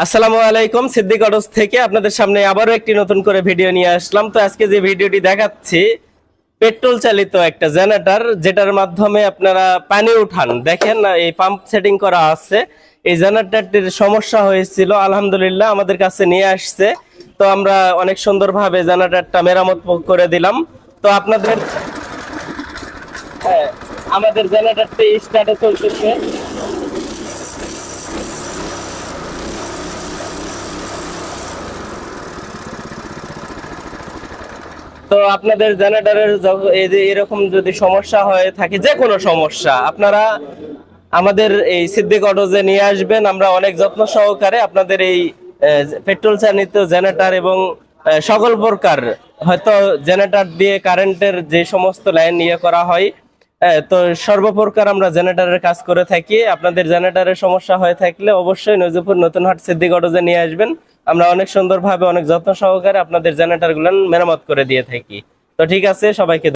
আসসালামু আলাইকুম। সিদ্দিক অটোস থেকে আপনাদের সামনে আবারও একটি নতুন করে ভিডিও নিয়ে আসলাম। তো আজকে যে ভিডিওটি দেখাচ্ছি পেট্রোল চালিত একটা জেনারেটর, যেটার মাধ্যমে আপনারা পানি উঠান। দেখেন এই পাম্প সেটিং করা আছে। এই জেনারেটরটির সমস্যা হয়েছিল, আলহামদুলিল্লাহ আমাদের কাছে নিয়ে আসছে। তো আমরা অনেক সুন্দরভাবে জেনারেটরটা মেরামত করে দিলাম। তো আপনাদের আমাদের জেনারেটরটি স্টার্টে চলতেছে। তো আপনাদের জেনারেটরের এই যে এরকম যদি সমস্যা হয়ে থাকে, যে কোনো সমস্যা, আপনারা আমাদের এই সিদ্দিক অটোজে নিয়ে আসবেন। আমরা অনেক যত্ন সহকারে আপনাদের এই পেট্রোল চালিত জেনারেটর এবং সকল প্রকার, হয়তো জেনারেটর দিয়ে কারেন্টের যে সমস্ত লাইন নিয়ে করা হয়, তো সর্বপ্রকার আমরা জেনারেটরের কাজ করে থাকি। আপনাদের জেনারেটরের সমস্যা হয়ে থাকলে অবশ্যই নজিপুর নতুন হাট সিদ্দিক অটোজে নিয়ে আসবেন। আমরা অনেক সুন্দরভাবে অনেক যত্ন সহকারে আপনাদের জেনারেটর গুলো মেরামত করে দিয়ে থাকি। তো ঠিক আছে, সবাইকে